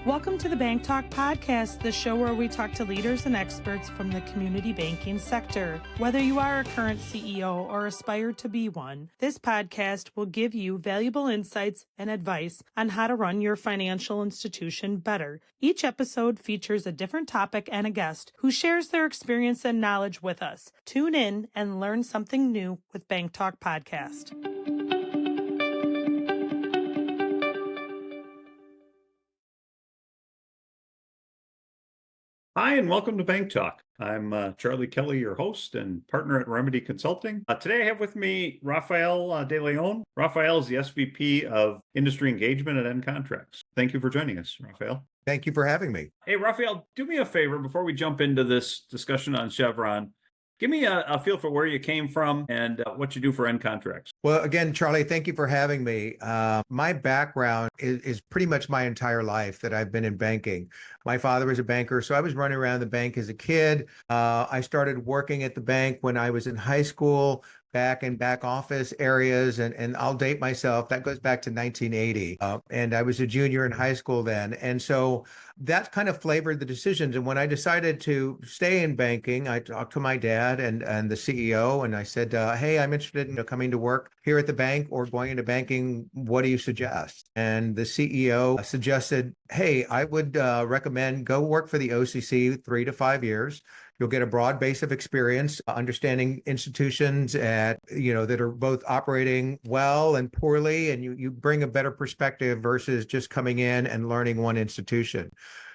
Welcome to the BankTalk podcast, the show where we talk to leaders and experts from the community banking sector. Whether you are a current CEO or aspire to be one, this podcast will give you valuable insights and advice on how to run your financial institution better. Each episode features a different topic and a guest who shares their experience and knowledge with us. Tune in and learn something new with BankTalk podcast. Hi, and welcome to BankTalk. I'm Charlie Kelly, your host and partner at Remedy Consulting. Today I have with me Rafael DeLeon. Rafael is the SVP of Industry Engagement at Ncontracts. Thank you for joining us, Rafael. Thank you for having me. Hey, Rafael, do me a favor before we jump into this discussion on Chevron. Give me a feel for where you came from and what you do for Ncontracts. Well, again, Charlie, thank you for having me. My background is pretty much my entire life that I've been in banking. My father was a banker, so I was running around the bank as a kid. I started working at the bank when I was in high school, back in back office areas, and I'll date myself. That goes back to 1980. And I was a junior in high school then. And so that kind of flavored the decisions. And when I decided to stay in banking, I talked to my dad and the CEO, and I said, hey, I'm interested in coming to work here at the bank or going into banking. What do you suggest? And the CEO suggested, hey, I would recommend go work for the OCC 3 to 5 years. You'll get a broad base of experience, understanding institutions that are both operating well and poorly, and you bring a better perspective versus just coming in and learning one institution.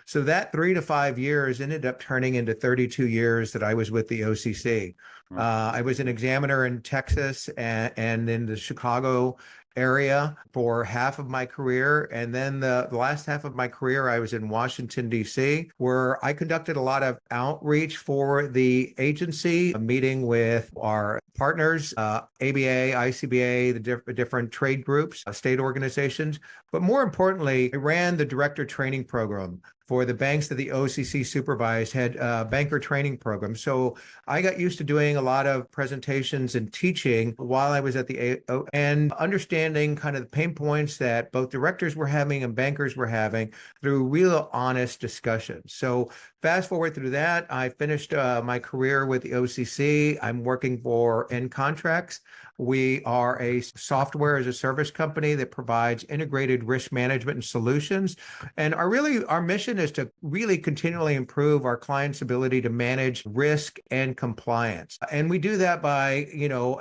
So that 3 to 5 years ended up turning into 32 years that I was with the OCC. I was an examiner in Texas and in the Chicago area for half of my career. And then the last half of my career, I was in Washington, D.C., where I conducted a lot of outreach for the agency, meeting with our partners, ABA, ICBA, the different trade groups, state organizations. But more importantly, I ran the director training program for the banks that the OCC supervised, had banker training programs. So I got used to doing a lot of presentations and teaching while I was at the AO and understanding kind of the pain points that both directors were having and bankers were having through real honest discussions. So fast forward through that, I finished my career with the OCC. I'm working for Ncontracts. We are a software as a service company that provides integrated risk management and solutions. And our mission is to really continually improve our clients' ability to manage risk and compliance. And we do that by,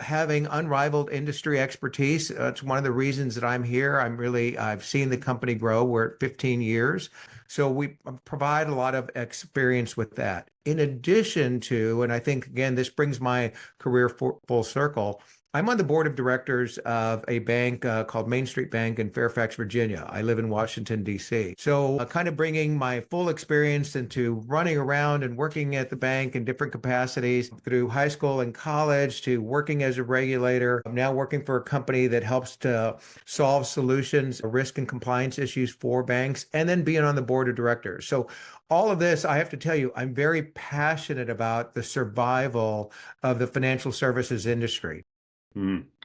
having unrivaled industry expertise. It's one of the reasons that I'm here. I've seen the company grow. We're at 15 years. So we provide a lot of experience with that. In addition to, and I think, again, this brings my career full circle, I'm on the board of directors of a bank called Main Street Bank in Fairfax, Virginia. I live in Washington, D.C. So kind of bringing my full experience into running around and working at the bank in different capacities through high school and college to working as a regulator. I'm now working for a company that helps to solve solutions, risk and compliance issues for banks, and then being on the board of directors. So all of this, I have to tell you, I'm very passionate about the survival of the financial services industry.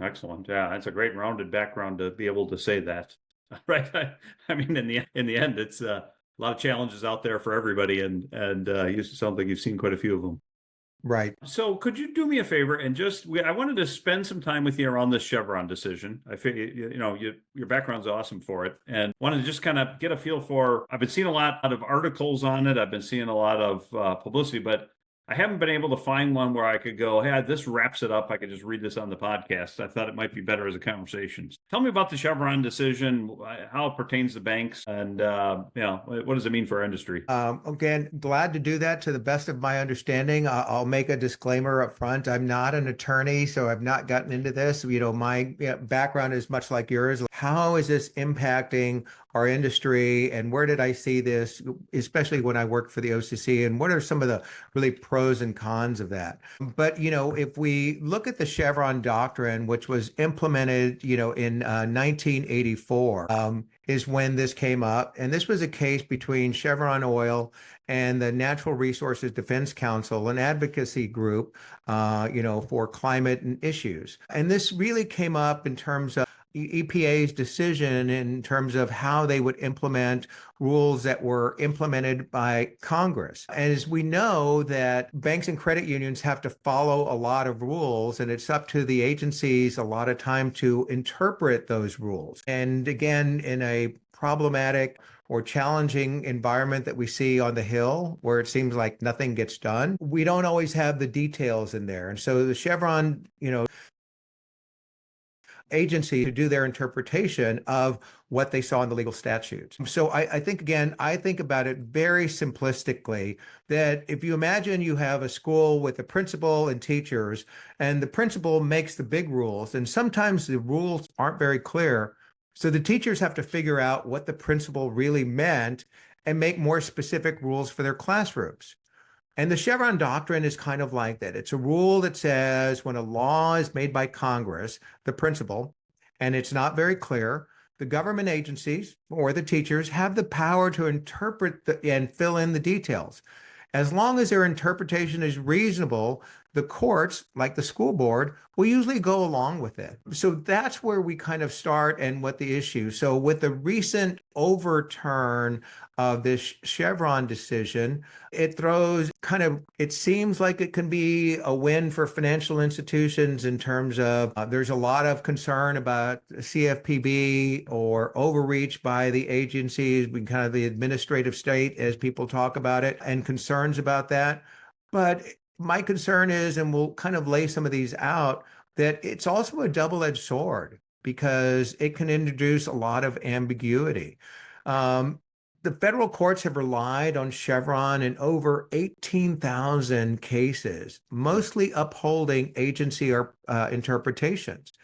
Excellent. Yeah, that's a great rounded background to be able to say that. Right. I mean, in the end, it's a lot of challenges out there for everybody, and you sound like you've seen quite a few of them. Right. So could you do me a favor and I wanted to spend some time with you around this Chevron decision. I feel, your background's awesome for it, and wanted to just kind of get a feel for, I've been seeing a lot of articles on it. I've been seeing a lot of publicity, but I haven't been able to find one where I could go, hey, this wraps it up. I could just read this on the podcast. I thought it might be better as a conversation. Tell me about the Chevron decision, how it pertains to banks, and what does it mean for our industry? Again, glad to do that to the best of my understanding. I'll make a disclaimer up front. I'm not an attorney, so I've not gotten into this. My background is much like yours. How is this impacting our industry, and where did I see this, especially when I worked for the OCC, and what are some of the really pros and cons of that? But, if we look at the Chevron doctrine, which was implemented, in 1984, is when this came up. And this was a case between Chevron Oil and the Natural Resources Defense Council, an advocacy group, for climate and issues. And this really came up in terms of EPA's decision in terms of how they would implement rules that were implemented by Congress. And as we know that banks and credit unions have to follow a lot of rules, and it's up to the agencies a lot of time to interpret those rules. And again, in a problematic or challenging environment that we see on the Hill, where it seems like nothing gets done, we don't always have the details in there. And so the Chevron, agency to do their interpretation of what they saw in the legal statutes. So I think, again, I think about it very simplistically, that if you imagine you have a school with a principal and teachers, and the principal makes the big rules, and sometimes the rules aren't very clear. So the teachers have to figure out what the principal really meant and make more specific rules for their classrooms. And the Chevron doctrine is kind of like that. It's a rule that says when a law is made by Congress, the principal, and it's not very clear, the government agencies or the teachers have the power to interpret and fill in the details. As long as their interpretation is reasonable, the courts, like the school board, will usually go along with it. So that's where we kind of start and what the issue. So with the recent overturn of this Chevron decision, it throws it seems like it can be a win for financial institutions in terms of there's a lot of concern about CFPB or overreach by the agencies, kind of the administrative state as people talk about it, and concerns about that. But my concern is, and we'll kind of lay some of these out, that it's also a double-edged sword because it can introduce a lot of ambiguity. The federal courts have relied on Chevron in over 18,000 cases, mostly upholding agency interpretations.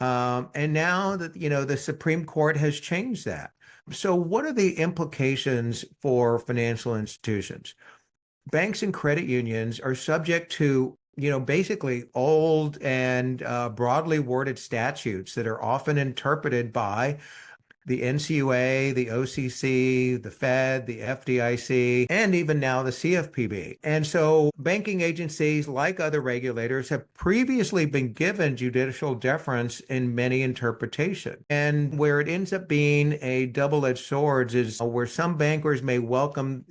And now that, the Supreme Court has changed that. So what are the implications for financial institutions? Banks and credit unions are subject to, basically old and broadly worded statutes that are often interpreted by the NCUA, the OCC, the Fed, the FDIC, and even now the CFPB. And so banking agencies, like other regulators, have previously been given judicial deference in many interpretations. And where it ends up being a double-edged sword is where some bankers may welcome,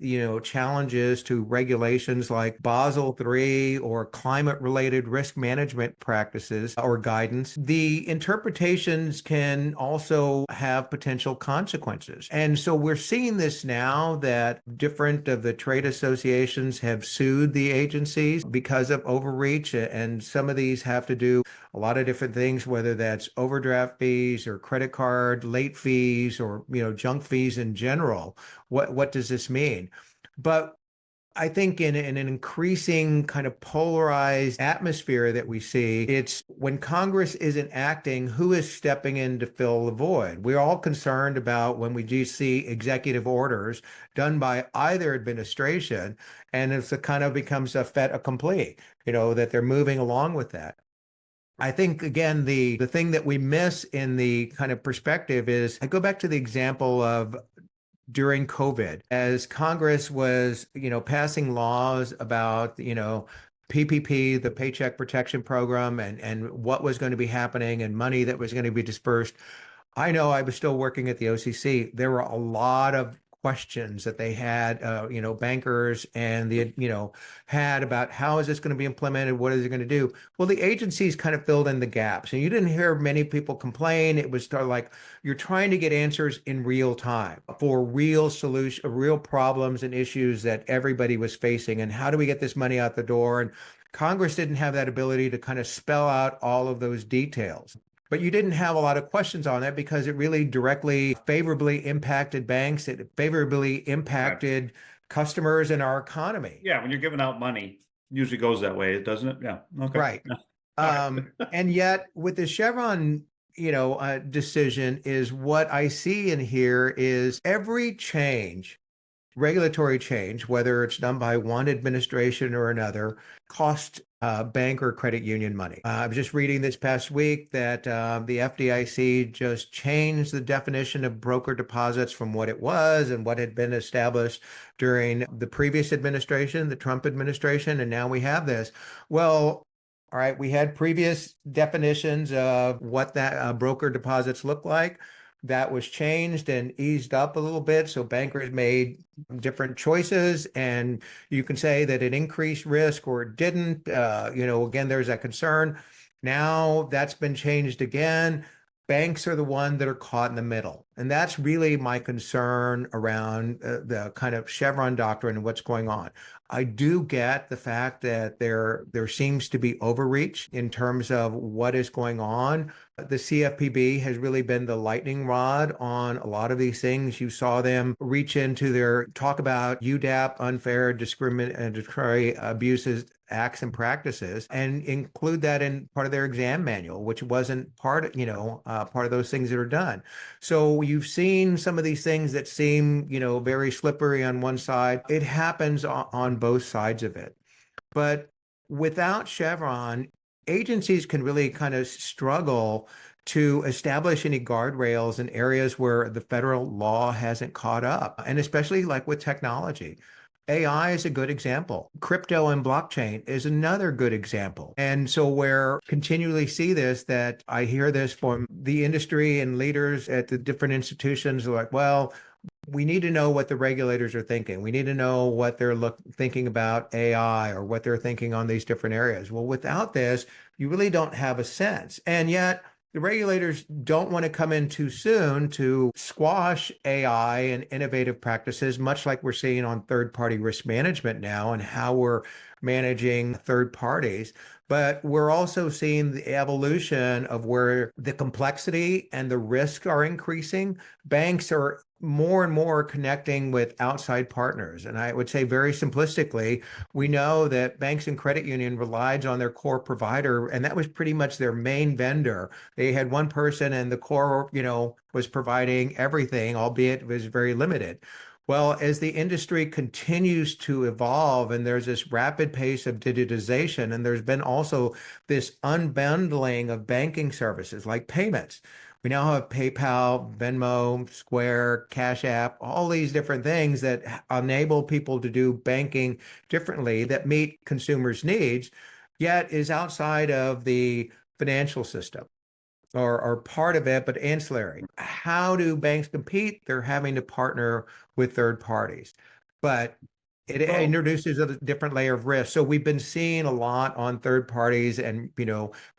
challenges to regulations like Basel III or climate-related risk management practices or guidance. The interpretations can also have potential consequences. And so we're seeing this now that different of the trade associations have sued the agencies because of overreach. And some of these have to do a lot of different things, whether that's overdraft fees or credit card late fees or, junk fees in general. What does this mean? But I think in an increasing kind of polarized atmosphere that we see, it's when Congress isn't acting, who is stepping in to fill the void? We're all concerned about when we do see executive orders done by either administration, and it kind of becomes a fait accompli, that they're moving along with that. I think, again, the thing that we miss in the kind of perspective is, I go back to the example of during COVID, as Congress was, passing laws about, PPP, the Paycheck Protection Program, and what was going to be happening and money that was going to be dispersed. I know I was still working at the OCC. There were a lot of questions that they had, bankers and had about how is this going to be implemented? What is it going to do? Well, the agencies kind of filled in the gaps, and you didn't hear many people complain. It was sort of like you're trying to get answers in real time for real real problems and issues that everybody was facing. And how do we get this money out the door? And Congress didn't have that ability to kind of spell out all of those details. But you didn't have a lot of questions on that because it really directly, favorably impacted banks. It favorably impacted customers and our economy. Yeah, when you're giving out money, it usually goes that way, doesn't it? Yeah. Okay. Right. And yet with the Chevron, decision, is what I see in here is every change, regulatory change, whether it's done by one administration or another, costs bank or credit union money. I was just reading this past week that the FDIC just changed the definition of broker deposits from what it was and what had been established during the previous administration, the Trump administration, and now we have this. Well, All right, we had previous definitions of what that broker deposits look like. That was changed and eased up a little bit. So bankers made different choices, and you can say that it increased risk or it didn't. Again, there's that concern. Now that's been changed again. Banks are the ones that are caught in the middle. And that's really my concern around the kind of Chevron doctrine and what's going on. I do get the fact that there seems to be overreach in terms of what is going on. The CFPB has really been the lightning rod on a lot of these things. You saw them reach into their talk about UDAP, unfair, discriminatory abuses, acts and practices, and include that in part of their exam manual, which wasn't part of those things that are done. So you've seen some of these things that seem, very slippery on one side. It happens on both sides of it. But without Chevron, agencies can really kind of struggle to establish any guardrails in areas where the federal law hasn't caught up, and especially like with technology. AI is a good example. Crypto and blockchain is another good example. And so where continually see this, that I hear this from the industry and leaders at the different institutions are like, well, we need to know what the regulators are thinking. We need to know what they're thinking about AI or what they're thinking on these different areas. Well, without this, you really don't have a sense. And yet the regulators don't want to come in too soon to squash AI and innovative practices, much like we're seeing on third-party risk management now and how we're managing third parties. But we're also seeing the evolution of where the complexity and the risk are increasing. Banks are more and more connecting with outside partners. And I would say very simplistically, we know that banks and credit union relied on their core provider, and that was pretty much their main vendor. They had one person and the core, was providing everything, albeit it was very limited. Well, as the industry continues to evolve and there's this rapid pace of digitization, and there's been also this unbundling of banking services like payments. We now have PayPal, Venmo, Square, Cash App, all these different things that enable people to do banking differently that meet consumers' needs, yet is outside of the financial system or part of it, but ancillary. How do banks compete? They're having to partner with third parties. But it introduces a different layer of risk. So we've been seeing a lot on third parties and,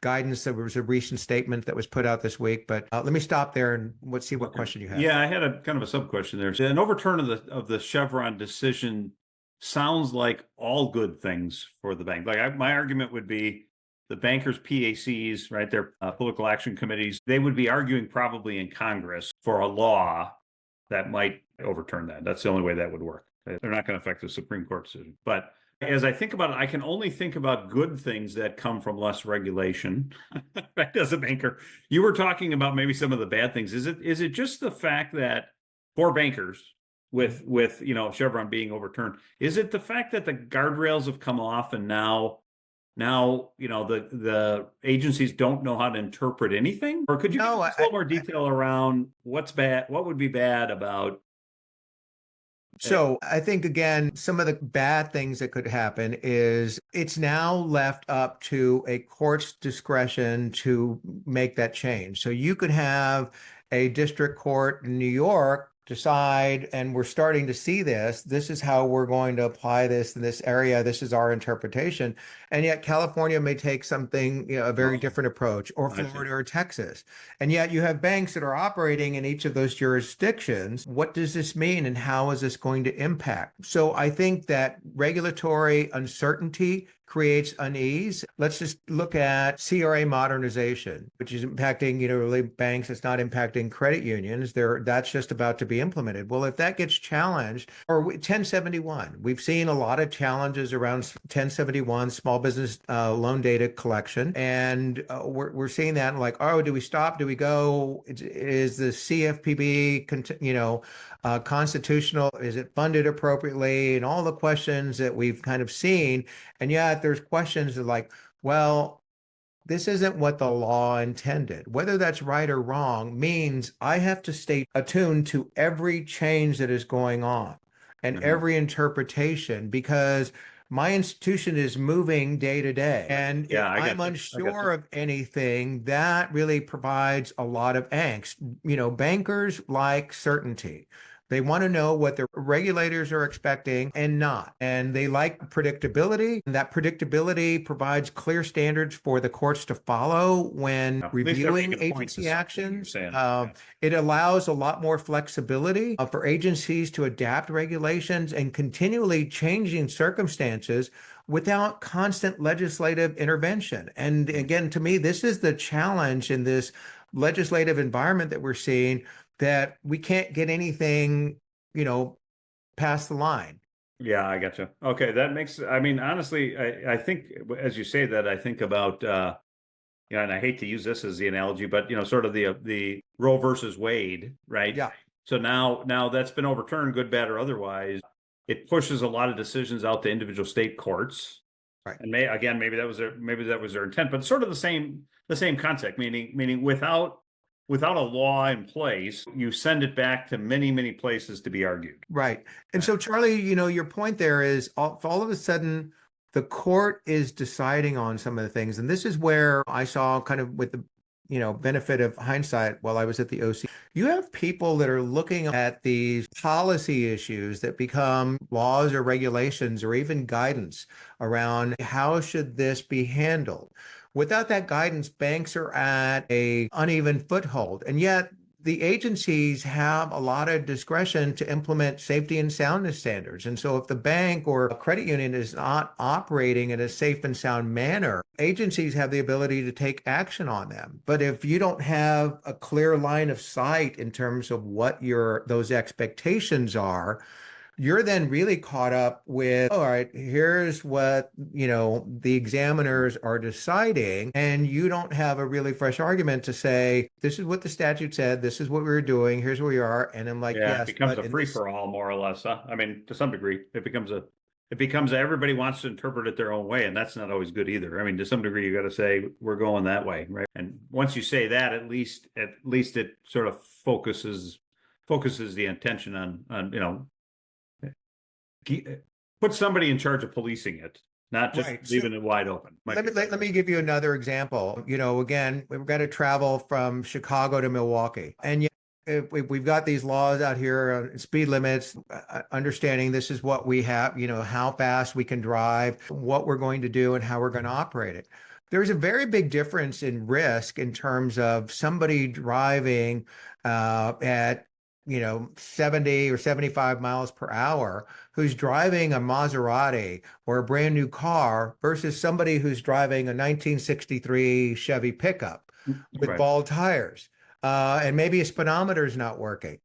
guidance. There was a recent statement that was put out this week, but let me stop there and let's see what question you have. Yeah, I had a kind of a sub question there. An overturn of the Chevron decision sounds like all good things for the bank. Like my argument would be the bankers' PACs, right? Their political action committees, they would be arguing probably in Congress for a law that might overturn that. That's the only way that would work. They're not going to affect the Supreme Court decision. But as I think about it, I can only think about good things that come from less regulation. Right, as a banker, you were talking about maybe some of the bad things. Is it just the fact that for bankers, with Chevron being overturned, is it the fact that the guardrails have come off and now the agencies don't know how to interpret anything? Or could you give us a little more detail around what's bad, what would be bad about? So I think, again, some of the bad things that could happen is it's now left up to a court's discretion to make that change. So you could have a district court in New York decide, and we're starting to see this is how we're going to apply this in this area. This is our interpretation. And yet California may take something, a very different approach, or Florida or Texas. And yet you have banks that are operating in each of those jurisdictions. What does this mean and how is this going to impact? So I think that regulatory uncertainty creates unease. Let's just look at CRA modernization, which is impacting, really banks. It's not impacting credit unions. That's just about to be implemented. Well, if that gets challenged, or 1071, we've seen a lot of challenges around 1071, small business loan data collection. And we're seeing that and like, oh, do we stop? Do we go? Is the CFPB, constitutional? Is it funded appropriately? And all the questions that we've kind of seen. And yet there's questions like, well, this isn't what the law intended. Whether that's right or wrong means I have to stay attuned to every change that is going on and every interpretation, because My institution is moving day to day. And if Yeah, I I'm got you. I got unsure you. of anything, that really provides a lot of angst. Bankers like certainty. They want to know what their regulators are expecting and not. And they like predictability. And that predictability provides clear standards for the courts to follow when At least they're reviewing making points to agency something, you're actions. saying. It allows a lot more flexibility for agencies to adapt regulations and continually changing circumstances without constant legislative intervention. And again, to me, this is the challenge in this legislative environment that we're seeing, that we can't get anything, past the line. Yeah, I got you. Okay, that makes, I mean, honestly, I think as you say that, I think about, and I hate to use this as the analogy, but sort of the Roe versus Wade, right? Yeah. So now that's been overturned, good, bad, or otherwise. It pushes a lot of decisions out to individual state courts. Right. And maybe that was their intent, but sort of the same concept, meaning without a law in place, you send it back to many, many places to be argued. Right. And so, Charlie, your point there is all of a sudden the court is deciding on some of the things. And this is where I saw, kind of with the benefit of hindsight, while I was at the OC, you have people that are looking at these policy issues that become laws or regulations or even guidance around how should this be handled. Without that guidance, banks are at a uneven foothold. And yet the agencies have a lot of discretion to implement safety and soundness standards. And so if the bank or a credit union is not operating in a safe and sound manner, agencies have the ability to take action on them. But if you don't have a clear line of sight in terms of what those expectations are, you're then really caught up with, all right, here's what, the examiners are deciding. And you don't have a really fresh argument to say, this is what the statute said, this is what we were doing, here's where we are. And I'm like, Yeah, yes, it becomes but a free for all, more or less. Huh? I mean, to some degree, it becomes everybody wants to interpret it their own way, and that's not always good either. I mean, to some degree, you got to say we're going that way, right? And once you say that, at least it sort of focuses the attention on put somebody in charge of policing it, not just right. leaving it wide open. Let me give you another example. Again, we've got to travel from Chicago to Milwaukee. And yet, we've got these laws out here, speed limits, understanding this is what we have, how fast we can drive, what we're going to do, and how we're going to operate it. There's a very big difference in risk in terms of somebody driving at 70 or 75 miles per hour, who's driving a Maserati or a brand new car versus somebody who's driving a 1963 Chevy pickup with bald tires. And maybe a speedometer is not working.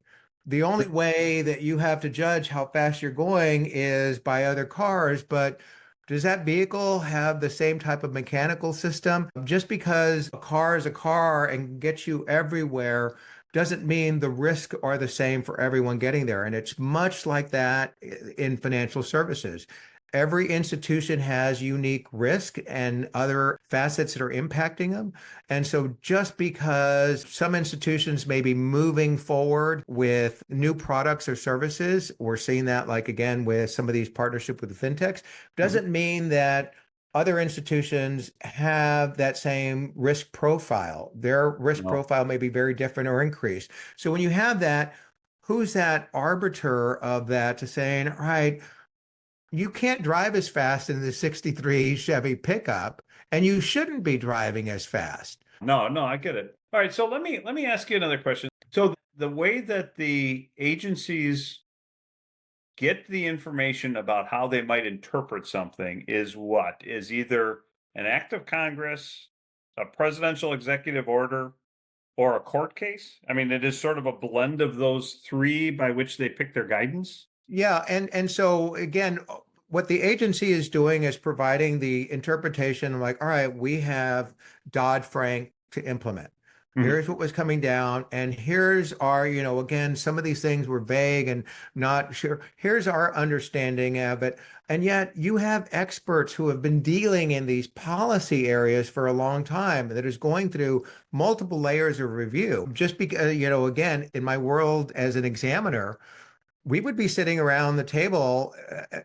The only way that you have to judge how fast you're going is by other cars, but does that vehicle have the same type of mechanical system? Just because a car is a car and gets you everywhere doesn't mean the risks are the same for everyone getting there. And it's much like that in financial services. Every institution has unique risk and other facets that are impacting them. And so just because some institutions may be moving forward with new products or services, we're seeing that, like, again, with some of these partnerships with the fintechs, doesn't mean that other institutions have that same risk profile. Their risk profile may be very different or increased. So when you have that, who's that arbiter of that to saying, all right, you can't drive as fast in the 63 Chevy pickup, and you shouldn't be driving as fast. No, I get it. All right, so let me ask you another question. So the way that the agencies get the information about how they might interpret something is either an act of Congress, a presidential executive order, or a court case? I mean, it is sort of a blend of those three by which they pick their guidance. Yeah, and so again, what the agency is doing is providing the interpretation, like, all right, we have Dodd-Frank to implement. Here's what was coming down, and here's our, again, some of these things were vague and not sure. Here's our understanding of it. And yet you have experts who have been dealing in these policy areas for a long time that is going through multiple layers of review. Just because, again, in my world as an examiner, we would be sitting around the table,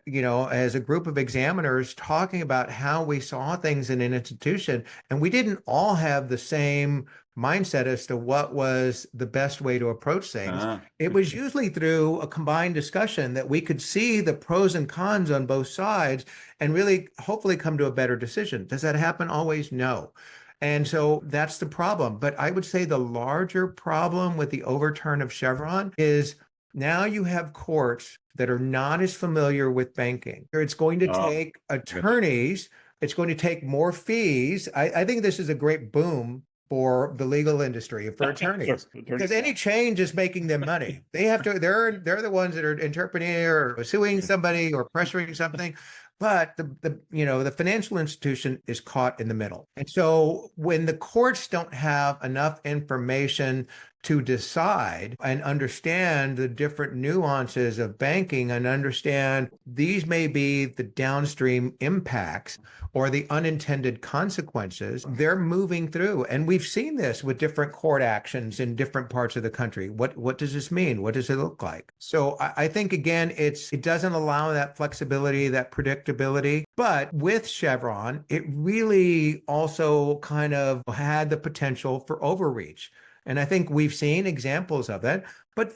as a group of examiners talking about how we saw things in an institution. And we didn't all have the same mindset as to what was the best way to approach things. It was usually through a combined discussion that we could see the pros and cons on both sides and really hopefully come to a better decision. Does that happen always? No. And so that's the problem. But I would say the larger problem with the overturn of Chevron is now you have courts that are not as familiar with banking. It's going to take attorneys. It's going to take more fees. I think this is a great boom for the legal industry, for attorneys, because any change is making them money. They have to, they're the ones that are interpreting or suing somebody or pressuring something. But the financial institution is caught in the middle. And so when the courts don't have enough information to decide and understand the different nuances of banking and understand these may be the downstream impacts or the unintended consequences, they're moving through. And we've seen this with different court actions in different parts of the country. What does this mean? What does it look like? So I think, again, it doesn't allow that flexibility, that predictability. But with Chevron, it really also kind of had the potential for overreach. And I think we've seen examples of that,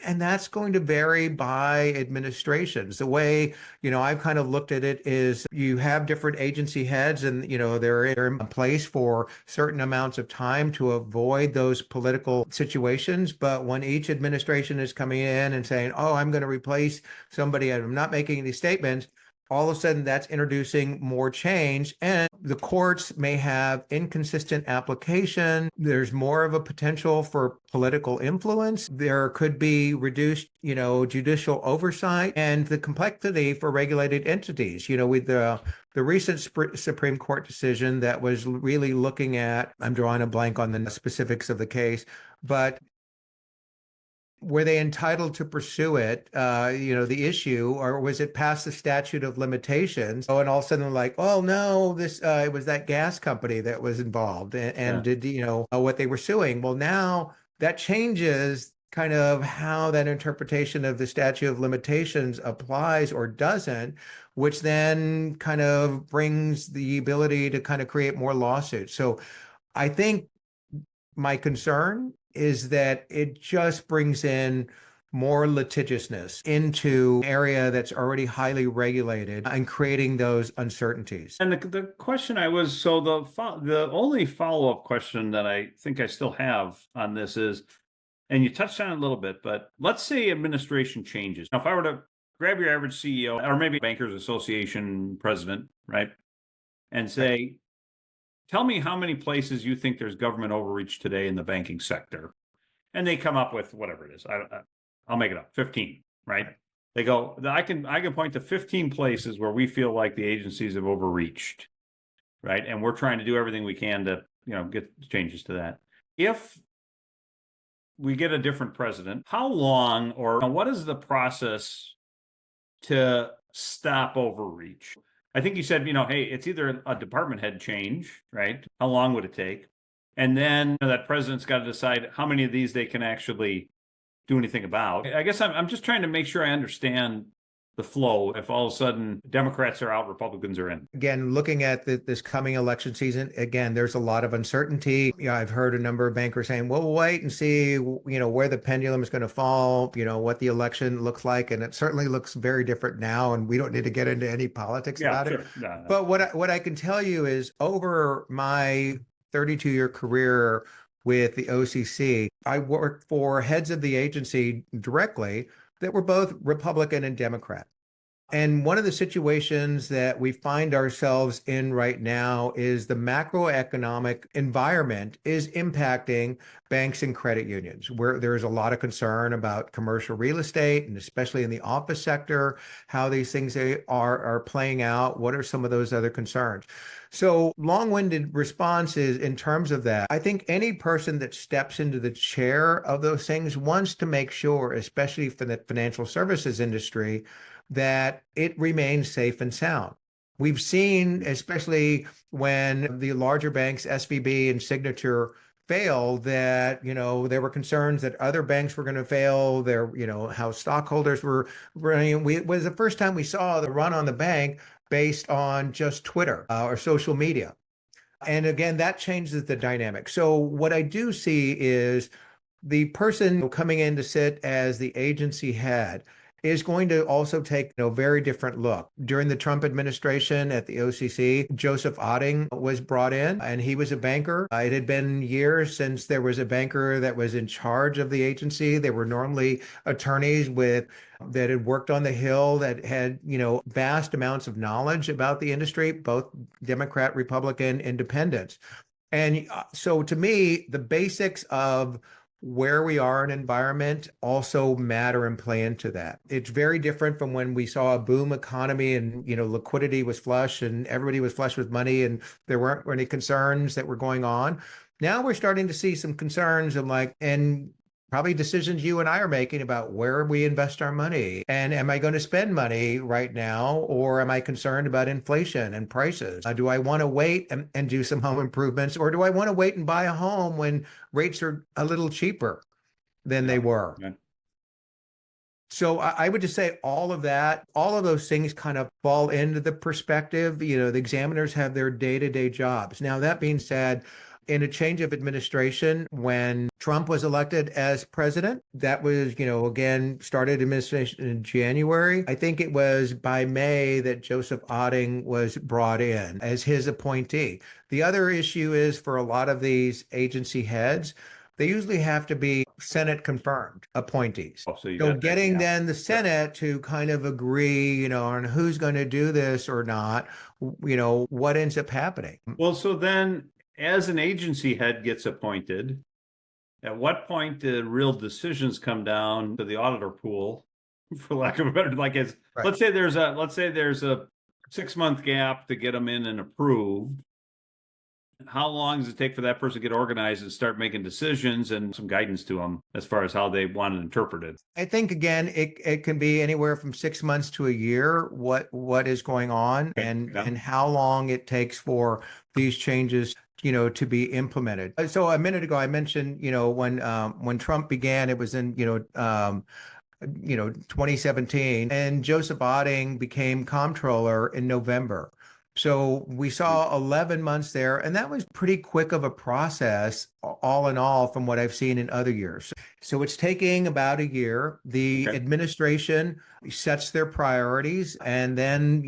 and that's going to vary by administrations. The way, I've kind of looked at it is you have different agency heads and, they're in place for certain amounts of time to avoid those political situations. But when each administration is coming in and saying, oh, I'm going to replace somebody, I'm not making any statements, all of a sudden that's introducing more change, and the courts may have inconsistent application. There's more of a potential for political influence. There could be reduced, judicial oversight and the complexity for regulated entities. With the recent Supreme Court decision that was really looking at, I'm drawing a blank on the specifics of the case, but were they entitled to pursue it, the issue, or was it past the statute of limitations? Oh, and all of a sudden, like, oh no, it was that gas company that was involved and did, what they were suing. Well, now that changes kind of how that interpretation of the statute of limitations applies or doesn't, which then kind of brings the ability to kind of create more lawsuits. So I think my concern is that it just brings in more litigiousness into an area that's already highly regulated and creating those uncertainties. And the question the only follow-up question that I think I still have on this is, and you touched on it a little bit, but let's say administration changes. Now, if I were to grab your average CEO or maybe Bankers Association president, right, and say, tell me how many places you think there's government overreach today in the banking sector. And they come up with whatever it is. I'll make it up, 15, right? They go, I can point to 15 places where we feel like the agencies have overreached, right? And we're trying to do everything we can to, get changes to that. If we get a different president, how long or what is the process to stop overreach? I think you said, hey, it's either a department head change, right? How long would it take? And then that president's got to decide how many of these they can actually do anything about. I guess I'm just trying to make sure I understand the flow. If all of a sudden Democrats are out, Republicans are in. Again, looking at this coming election season, again, there's a lot of uncertainty. I've heard a number of bankers saying, well, we'll wait and see, where the pendulum is going to fall, what the election looks like. And it certainly looks very different now. And we don't need to get into any politics about it. No. But what I can tell you is over my 32-year career with the OCC, I worked for heads of the agency directly that were both Republican and Democrat. And one of the situations that we find ourselves in right now is the macroeconomic environment is impacting banks and credit unions, where there's a lot of concern about commercial real estate, and especially in the office sector, how these things are playing out. What are some of those other concerns? So long-winded response is in terms of that, I think any person that steps into the chair of those things wants to make sure, especially for the financial services industry, that it remains safe and sound. We've seen, especially when the larger banks, SVB and Signature, failed, that, there were concerns that other banks were going to fail. There, how stockholders were running. It was the first time we saw the run on the bank based on just Twitter or social media. And again, that changes the dynamic. So what I do see is the person coming in to sit as the agency head is going to also take a very different look. During the Trump administration at the OCC, Joseph Otting was brought in, and he was a banker. It had been years since there was a banker that was in charge of the agency. They were normally attorneys that had worked on the Hill, that had, vast amounts of knowledge about the industry, both Democrat, Republican, independents. And so to me, the basics of where we are in environment also matter and play into that. It's very different from when we saw a boom economy and, liquidity was flush and everybody was flush with money and there weren't any concerns that were going on. Now we're starting to see some concerns and probably decisions you and I are making about where we invest our money. And am I going to spend money right now, or am I concerned about inflation and prices? Do I want to wait and do some home improvements, or do I want to wait and buy a home when rates are a little cheaper than they were? Yeah. So I would just say all of those things kind of fall into the perspective. The examiners have their day-to-day jobs. Now, that being said, in a change of administration, when Trump was elected as president, that was, again, started administration in January. I think it was by May that Joseph Otting was brought in as his appointee. The other issue is for a lot of these agency heads, they usually have to be Senate confirmed appointees. So getting then the Senate to kind of agree, on who's going to do this or not, what ends up happening. Well, so then as an agency head gets appointed, at what point do real decisions come down to the auditor pool, for lack of a better, right. let's say there's a 6-month gap to get them in and approved. How long does it take for that person to get organized and start making decisions and some guidance to them as far as how they want it interpreted? I think, again, it can be anywhere from 6 months to a year, what is going on and how long it takes for these changes to be implemented. So a minute ago, I mentioned, when Trump began, it was in, 2017, and Joseph Otting became comptroller in November. So we saw 11 months there, and that was pretty quick of a process, all in all, from what I've seen in other years. So it's taking about a year. The administration sets their priorities, and then,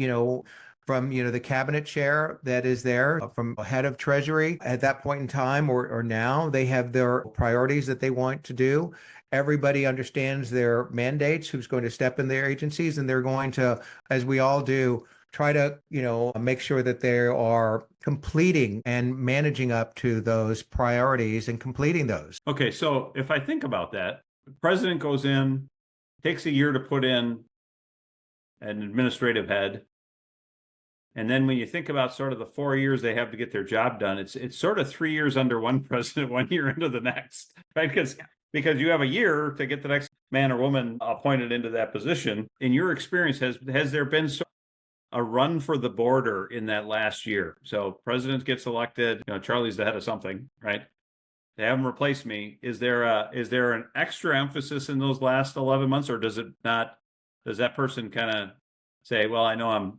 from, the cabinet chair that is there, from head of Treasury at that point in time or now, they have their priorities that they want to do. Everybody understands their mandates, who's going to step in their agencies, and they're going to, as we all do, try to, make sure that they are completing and managing up to those priorities and completing those. Okay, so if I think about that, the president goes in, takes a year to put in an administrative head. And then when you think about sort of the 4 years they have to get their job done, it's sort of 3 years under one president, 1 year into the next, right? Because you have a year to get the next man or woman appointed into that position. In your experience, has there been a run for the border in that last year? So president gets elected, Charlie's the head of something, right? They haven't replaced me. Is there an extra emphasis in those last 11 months, or does that person kind of say, well, I know I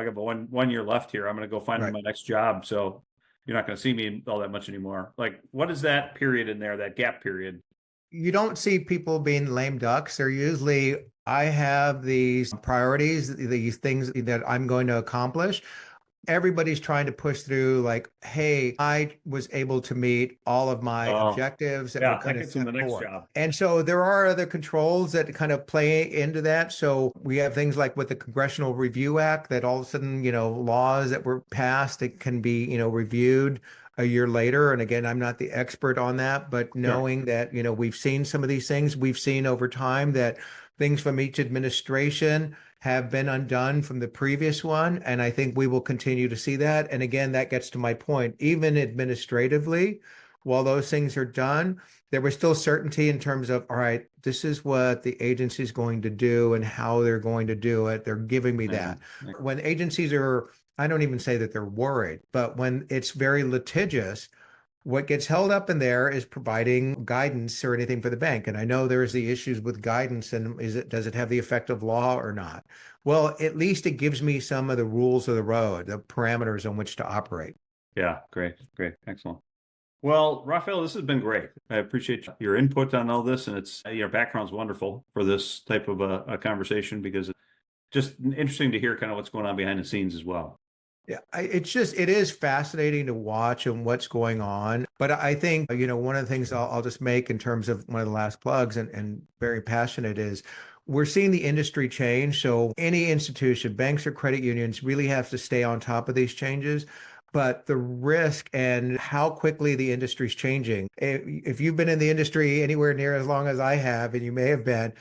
got one year left here. I'm going to go find my next job. So you're not going to see me all that much anymore. Like, what is that period in there, that gap period? You don't see people being lame ducks. They're usually, I have these priorities, these things that I'm going to accomplish. Everybody's trying to push through, like, hey, I was able to meet all of my objectives that were kind of set forward. And so there are other controls that kind of play into that. So we have things like with the Congressional Review Act, that all of a sudden, laws that were passed, it can be, reviewed a year later. And again, I'm not the expert on that, but knowing that, we've seen some of these things, we've seen over time that things from each administration have been undone from the previous one. And I think we will continue to see that. And again, that gets to my point, even administratively, while those things are done, there was still certainty in terms of, all right, this is what the agency is going to do and how they're going to do it. They're giving me that. When agencies are, I don't even say that they're worried, but when it's very litigious, What gets held up in there is providing guidance or anything for the bank. And I know there's the issues with guidance and does it have the effect of law or not? Well, at least it gives me some of the rules of the road, the parameters on which to operate. Yeah, great. Excellent. Well, Rafael, this has been great. I appreciate your input on all this, and your background's wonderful for this type of a conversation, because it's just interesting to hear kind of what's going on behind the scenes as well. Yeah, it is fascinating to watch and what's going on. But I think, one of the things I'll just make in terms of one of the last plugs and very passionate is we're seeing the industry change. So any institution, banks or credit unions, really have to stay on top of these changes. But the risk and how quickly the industry's changing, if you've been in the industry anywhere near as long as I have, and you may have been,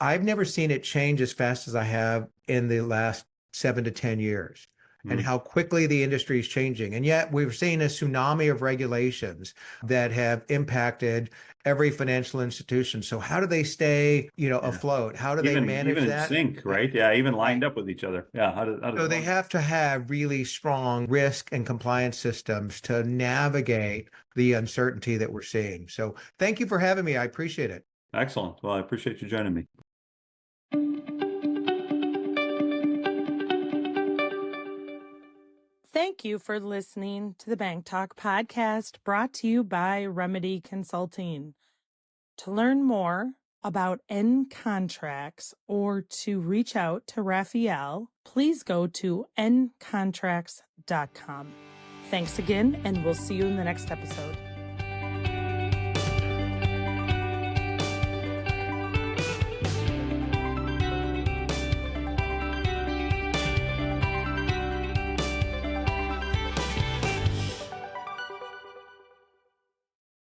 I've never seen it change as fast as I have in the last 7 to 10 years. And how quickly the industry is changing. And yet we've seen a tsunami of regulations that have impacted every financial institution. So how do they stay, afloat? How do they manage even that? in sync, right? Yeah, even lined up with each other. Yeah. So they have to have really strong risk and compliance systems to navigate the uncertainty that we're seeing. So thank you for having me. I appreciate it. Excellent. Well, I appreciate you joining me. Thank you for listening to the BankTalk podcast, brought to you by Remedy Consulting. To learn more about Ncontracts or to reach out to Rafael, please go to ncontracts.com. Thanks again, and we'll see you in the next episode.